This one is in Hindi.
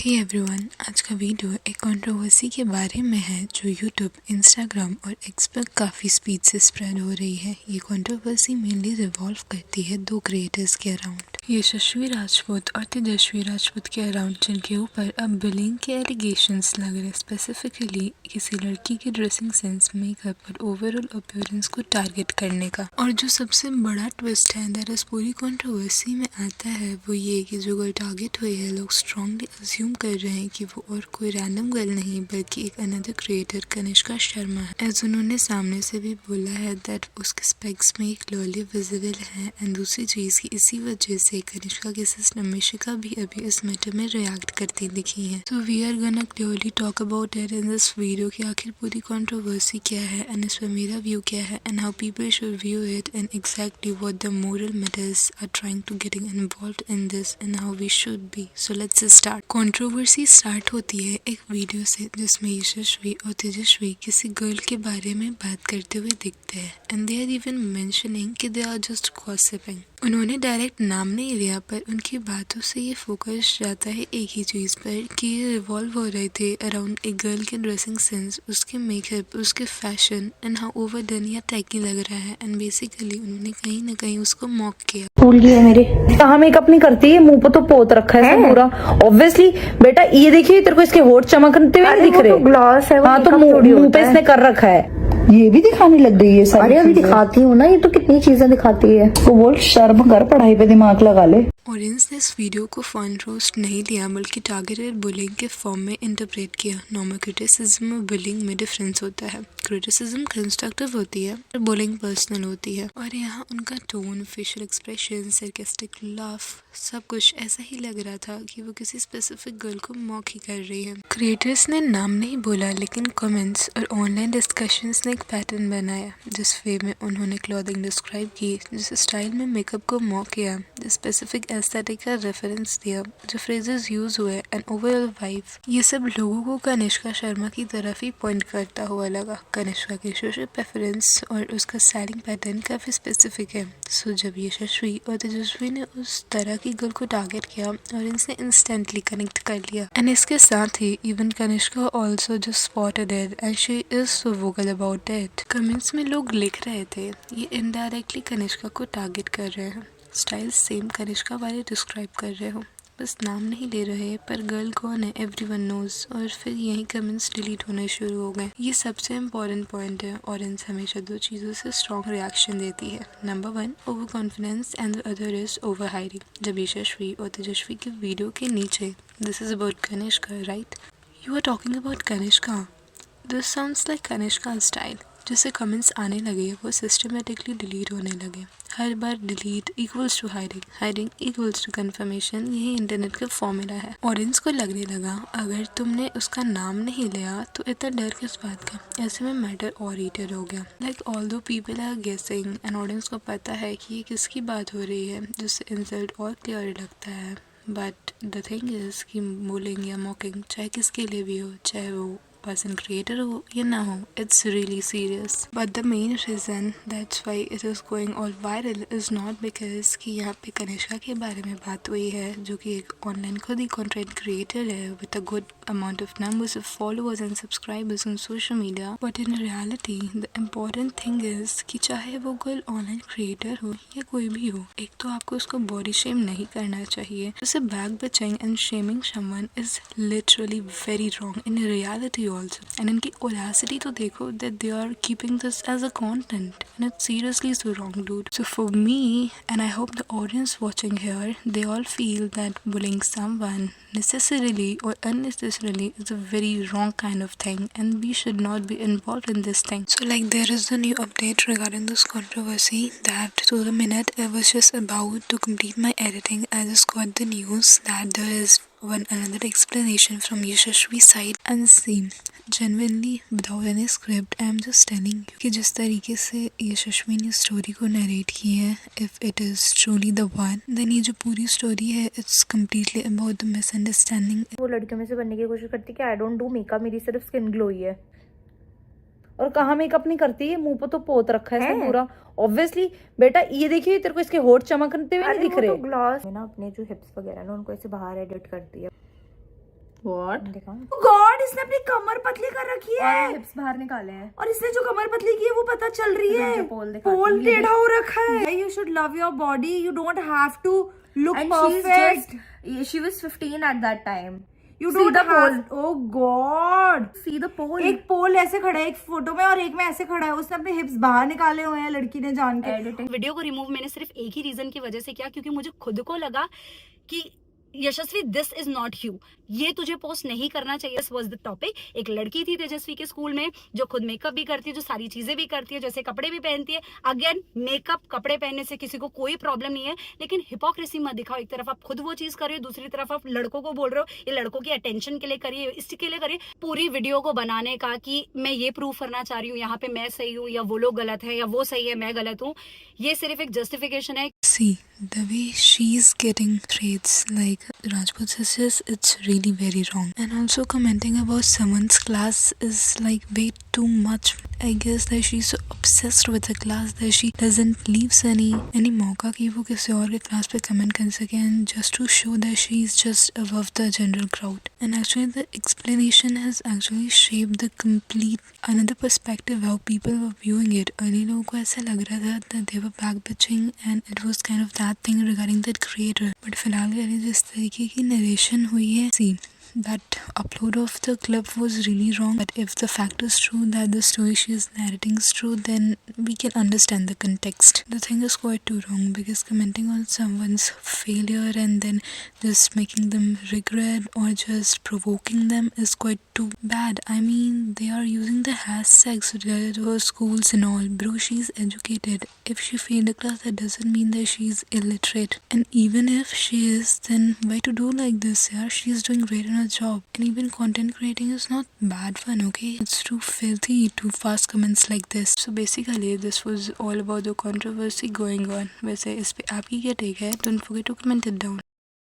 हे एवरीवन, आज का वीडियो एक कंट्रोवर्सी के बारे में है जो यूट्यूब, इंस्टाग्राम और एक्स पर काफ़ी स्पीड से स्प्रेड हो रही है। ये कंट्रोवर्सी मेनली रिवॉल्व करती है दो क्रिएटर्स के अराउंड, यशस्वी राजपूत और तेजस्वी राजपूत के अराउंड, जिनके ऊपर अब बुलिंग के एलिगेशंस लग रहे, स्पेसिफिकली किसी लड़की के ड्रेसिंग सेंस, मेकअप और ओवरऑल अपीयरेंस को टारगेट करने का। और जो सबसे बड़ा ट्विस्ट है दैट इज पूरी कंट्रोवर्सी में आता है वो ये कि जो गर्ल टारगेट हुई है, लोग स्ट्रांगली अज्यूम कर रहे हैं कि वो और कोई रैंडम गर्ल नहीं बल्कि एक अनदर क्रिएटर कनिष्का शर्मा है। एज उन्होंने सामने से भी बोला है दैट उसके स्पेक्स में एक क्लियरली विजिबल है। एंड दूसरी चीज़ की इसी वजह से कनिष्का की सिस्टर मिशिका भी अभी इस मैटर में रिएक्ट करती दिखी है। तो we are gonna clearly talk about it in this video कि आखिर पूरी कंट्रोवर्सी क्या है एंड इस पर मेरा व्यू क्या है and how people should view it and exactly what the moral matters are trying to getting involved in this and how we should be. So let's start. Controversy start होती है एक वीडियो से जिसमें यशस्वी और तेजस्वी किसी गर्ल के बारे में बात करते हुए दिखते हैं and they are even mentioning कि दे आर जस्ट गॉसिपिंग। उन्होंने डायरेक्ट नाम नहीं लिया पर उनकी बातों से ये फोकस जाता है एक ही चीज़ पर कि ये रिवॉल्व हो रहे थे अराउंड एक गर्ल के ड्रेसिंग सेंस, उसके मेकअप, उसके fashion and how over done या टैकी लग रहा है। एंड बेसिकली उन्होंने कहीं ना कहीं उसको मॉक किया। भूल गई है मेरे कहाँ मेकअप नहीं करती है, मुंह पे तो पोत रखा है सब पूरा। ऑब्वियसली बेटा ये देखिए तेरे को इसके होठ चमकते हुए नहीं दिख रहे। ग्लास है वो। हाँ तो मुंह पे इसने कर रखा है, ये भी दिखाने लग गई है। अरे अभी दिखाती हूँ ना, ये तो कितनी चीजें दिखाती है। तो बोल शर्म कर, पढ़ाई पे दिमाग लगा ले। ऑडियंस ने इस वीडियो को फन रोस्ट नहीं लिया बल्कि टारगेटेड बुलिंग के फॉर्म में इंटरप्रेट किया। नॉर्मल क्रिटिसिज्म और बुलिंग में डिफरेंस होता है। क्रिटिसिज्म कंस्ट्रक्टिव होती है और बुलिंग पर्सनल होती है। और यहाँ उनका tone, facial expression, sarcastic laugh, सब कुछ ऐसा ही लग रहा था कि वो किसी स्पेसिफिक गर्ल को मॉक ही कर रही है। क्रिएटर्स ने नाम नहीं बोला लेकिन कमेंट्स और ऑनलाइन डिस्कशंस ने एक पैटर्न बनाया जिस वे में उन्होंने क्लॉथिंग डिस्क्राइब की, जिस स्टाइल में मेकअप को मॉक किया, जिस स्पेसिफिक एस्थेटिक का रेफरेंस दिया, जो फ्रेजेस यूज हुए एंड ओवरऑल वाइब, ये सब लोगों को कनिष्का शर्मा की तरफ ही पॉइंट करता हुआ लगा। कनिष्का के सोशल प्रेफरेंस और उसका स्टाइलिंग पैटर्न काफी स्पेसिफिक है। सो जब यशस्वी और तेजस्वी ने उस तरह की गर्ल को टारगेट किया और इनसे इंस्टेंटली कनेक्ट कर लिया। एंड इसके साथ ही even Kanishka also just spotted it and she is so vocal about it. Comments में लोग लिख रहे थे ये इनडायरेक्टली कनिष्का को टारगेट कर रहे हैं, स्टाइल सेम कनिष्का वाले डिस्क्राइब कर रहे हो, बस नाम नहीं ले रहे पर गर्ल कौन है एवरीवन नोज। और फिर यही कमेंट्स डिलीट होने शुरू हो गए। ये सबसे इम्पोर्टेंट पॉइंट है। ऑडियंस हमेशा दो चीज़ों से स्ट्रॉन्ग रिएक्शन देती है। Number 1 over confidence and the other is over hiding. जब यशस्वी और तेजस्वी के वीडियो के नीचे this is about Kanishka right, you are talking about Kanishka, this sounds like Kanishka style, जैसे कमेंट्स आने लगे वो सिस्टमेटिकली डिलीट होने लगे। हर बार delete equals to hiding, hiding equals to confirmation. यही इंटरनेट का फॉर्मूला है। ऑडियंस को लगने लगा अगर तुमने उसका नाम नहीं लिया तो इतना डर किस बात का। ऐसे में मैटर और हीटेड हो गया। Like although people are guessing and audience को पता है कि ये किसकी बात हो रही है, जिससे इंसल्ट और क्लियर लगता है। बट द थिंग इज कि बुलिंग या मॉकिंग चाहे किसके लिए भी हो, चाहे वो पर्सन क्रिएटर हो या ना हो, it's really serious. But the main reason that's why it is going all viral is not because कि यहाँ पे कनिष्का के बारे में बात हुई है जो कि एक ऑनलाइन खुद ही कंटेंट क्रिएटर है with a good amount of numbers of followers and subscribers on social media. But in reality the important thing is कि चाहे वो गर्ल ऑनलाइन क्रिएटर हो या कोई भी हो, एक तो आपको उसको बॉडी शेम नहीं करना चाहिए। उसे back bitching and shaming someone is literally very wrong in reality also. And इनकी audacity तो देखो that they are keeping this as a content and it's seriously so wrong dude. So for me and I hope the audience watching here, they all feel that bullying someone necessarily or unnecessarily is a very wrong kind of thing and we should not be involved in this thing. So like there is a new update regarding this controversy that to the minute I was just about to complete my editing, I just got the news that there is one another explanation from Yashasvi's side unseen. Genuinely without any script, I am just telling you कि जिस तरीके से यशस्वी ने स्टोरी को नरेट की है, if it is truly the one, then ये जो पूरी स्टोरी है it's completely about the misunderstanding. वो लड़कियों में से बनने की कोशिश करती है कि आई डोंट डू मेकअप, मेरी सिर्फ स्किन ग्लो ही है। और कहाँ मेकअप नहीं करती है, मुंह पे तो पोत रखा है सब पूरा। ऑब्वियसली बेटा ये देखिए तेरे को इसके होठ चमकते हुए नहीं दिख रहे। तो ग्लास में ना अपने जो हिप्स वगैरह ना उनको ऐसे बाहर एडिट करती है। व्हाट दिखाऊं? गॉड, इसने अपनी कमर पतली कर रखी है और हिप्स बाहर निकाले हैं। और इसने जो कमर पतली की है वो पता चल रही है। मुझे पोल दिखाती पोल हूँ, ये टेढ़ा हो रखा है। You should love your body, you don't have to look And she's perfect. just, she was 15 at that time. You See don't the have, oh God. See the pole. एक पोल ऐसे खड़ा है एक फोटो में और एक में ऐसे खड़ा है। उसने अपने हिप्स बाहर निकाले हुए हैं लड़की ने जान के। Editing. वीडियो को रिमूव मैंने सिर्फ एक ही रीजन की वजह से किया, क्योंकि मुझे खुद को लगा कि यशस्वी दिस इज नॉट यू, ये तुझे पोस्ट नहीं करना चाहिए। This was the topic. एक लड़की थी तेजस्वी के स्कूल में जो खुद मेकअप भी करती है, जो सारी चीजें भी करती है, जैसे कपड़े भी पहनती है। अगेन मेकअप कपड़े पहनने से किसी को कोई प्रॉब्लम नहीं है, लेकिन हिपोक्रेसी मत दिखाओ। एक तरफ आप खुद वो चीज कर रहे हो, दूसरी तरफ आप लड़कों को बोल रहे हो ये लड़कों की अटेंशन के लिए करिए, इसके लिए करिए। पूरी वीडियो को बनाने का कि मैं ये प्रूव करना चाह रही हूँ यहाँ पे मैं सही हूँ या वो लोग गलत है या वो सही है मैं गलत हूँ, ये सिर्फ एक जस्टिफिकेशन है। See, the way she's getting traits like Rajput sisters, it's really very wrong. And also commenting about someone's class is like way too much. I guess that she's so obsessed with the class that she doesn't leave any मौका कि वो किसी और के क्लास पे कमेंट कर सके, and just to show that she's just above the general crowd. And actually the explanation has actually shaped the complete another perspective how people were viewing it. Early लोगों को ऐसा लग रहा था that they were backbitching and it was kind of that thing regarding that creator. But फिलहाल यानी जिस तरीके की narration हुई है, see that upload of the clip was really wrong, but if the fact is true that the story she is narrating is true, then we can understand the context. The thing is quite too wrong, because commenting on someone's failure and then just making them regret or just provoking them is quite too bad. I mean, they are using the hashtags related to her schools and all. Bro, she's educated. If she failed a class, that doesn't mean that she's illiterate. And even if she is, then why to do like this? Yeah, she's doing great in her job. And even content creating is not bad fun, okay? It's too filthy to fast comments like this. So basically, this was all about the controversy going on. वैसे इस पे आपकी क्या take है? Don't forget to comment it down.